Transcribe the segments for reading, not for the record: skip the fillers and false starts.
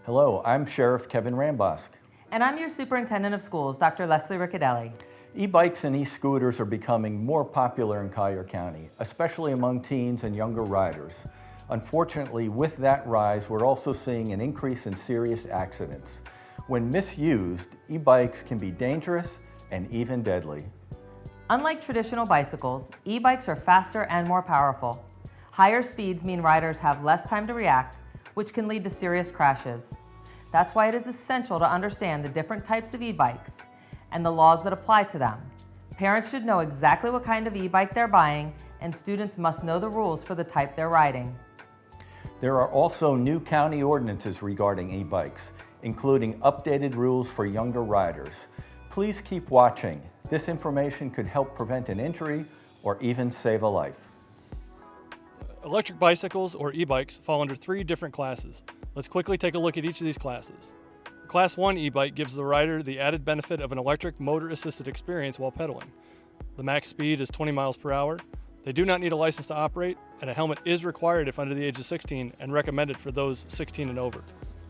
Hello, I'm Sheriff Kevin Rambosk. And I'm your Superintendent of Schools, Dr. Leslie Ricciardelli. E-bikes and e-scooters are becoming more popular in Collier County, especially among teens and younger riders. Unfortunately, with that rise, we're also seeing an increase in serious accidents. When misused, e-bikes can be dangerous and even deadly. Unlike traditional bicycles, e-bikes are faster and more powerful. Higher speeds mean riders have less time to react, which can lead to serious crashes. That's why it is essential to understand the different types of e-bikes and the laws that apply to them. Parents should know exactly what kind of e-bike they're buying, and students must know the rules for the type they're riding. There are also new county ordinances regarding e-bikes, including updated rules for younger riders. Please keep watching. This information could help prevent an injury or even save a life. Electric bicycles, or e-bikes, fall under 3 different classes. Let's quickly take a look at each of these classes. Class 1 e-bike gives the rider the added benefit of an electric motor-assisted experience while pedaling. The max speed is 20 miles per hour. They do not need a license to operate, and a helmet is required if under the age of 16 and recommended for those 16 and over.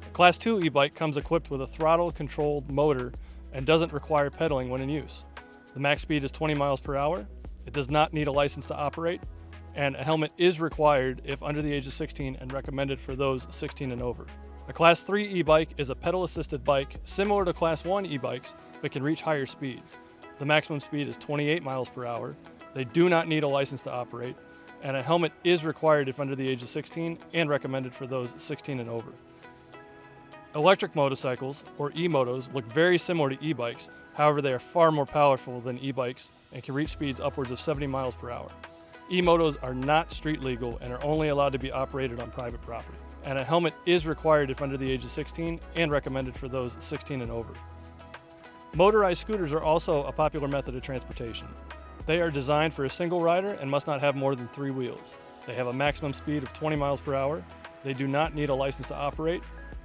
A Class 2 e-bike comes equipped with a throttle-controlled motor and doesn't require pedaling when in use. The max speed is 20 miles per hour. It does not need a license to operate, and a helmet is required if under the age of 16 and recommended for those 16 and over. A Class 3 e-bike is a pedal-assisted bike similar to Class 1 e-bikes, but can reach higher speeds. The maximum speed is 28 miles per hour. They do not need a license to operate, and a helmet is required if under the age of 16 and recommended for those 16 and over. Electric motorcycles, or e-motos, look very similar to e-bikes. However, they are far more powerful than e-bikes and can reach speeds upwards of 70 miles per hour. E-motos are not street legal and are only allowed to be operated on private property. And a helmet is required if under the age of 16 and recommended for those 16 and over. Motorized scooters are also a popular method of transportation. They are designed for a single rider and must not have more than 3 wheels. They have a maximum speed of 20 miles per hour. They do not need a license to operate.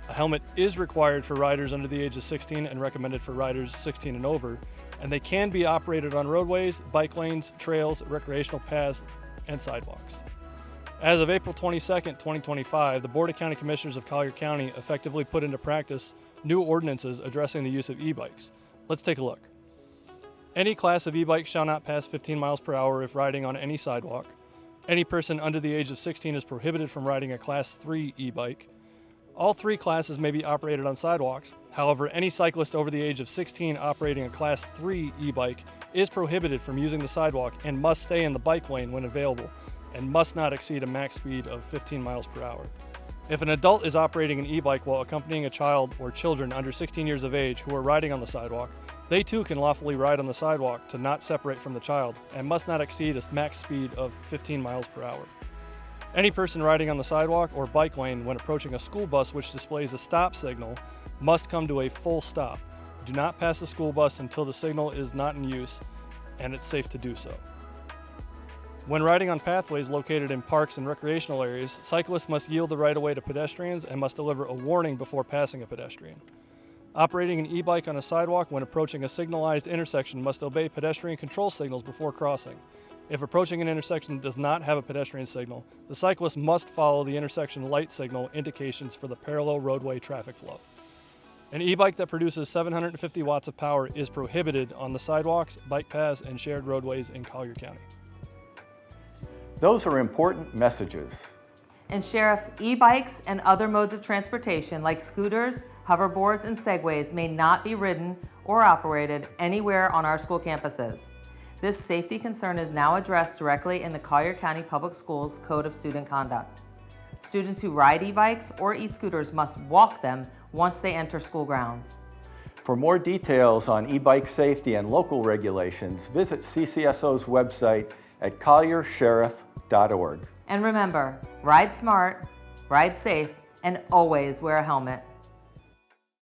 A helmet is required for riders under the age of 16 and recommended for riders 16 and over, and they can be operated on roadways, bike lanes, trails, recreational paths, and sidewalks. As of April 22, 2025, the Board of County Commissioners of Collier County effectively put into practice new ordinances addressing the use of e-bikes. Let's take a look. Any class of e-bike shall not pass 15 miles per hour if riding on any sidewalk. Any person under the age of 16 is prohibited from riding a Class 3 e-bike. All 3 classes may be operated on sidewalks. However, any cyclist over the age of 16 operating a Class 3 e-bike is prohibited from using the sidewalk and must stay in the bike lane when available and must not exceed a max speed of 15 miles per hour. If an adult is operating an e-bike while accompanying a child or children under 16 years of age who are riding on the sidewalk, they too can lawfully ride on the sidewalk to not separate from the child and must not exceed a max speed of 15 miles per hour. Any person riding on the sidewalk or bike lane when approaching a school bus which displays a stop signal must come to a full stop. Do not pass the school bus until the signal is not in use and it's safe to do so. When riding on pathways located in parks and recreational areas, cyclists must yield the right-of-way to pedestrians and must deliver a warning before passing a pedestrian. Operating an e-bike on a sidewalk when approaching a signalized intersection must obey pedestrian control signals before crossing. If approaching an intersection does not have a pedestrian signal, the cyclist must follow the intersection light signal indications for the parallel roadway traffic flow. An e-bike that produces 750 watts of power is prohibited on the sidewalks, bike paths, and shared roadways in Collier County. Those are important messages. And Sheriff, e-bikes and other modes of transportation like scooters, hoverboards, and segways may not be ridden or operated anywhere on our school campuses. This safety concern is now addressed directly in the Collier County Public Schools Code of Student Conduct. Students who ride e-bikes or e-scooters must walk them once they enter school grounds. For more details on e-bike safety and local regulations, visit CCSO's website at colliersheriff.org. And remember, ride smart, ride safe, and always wear a helmet.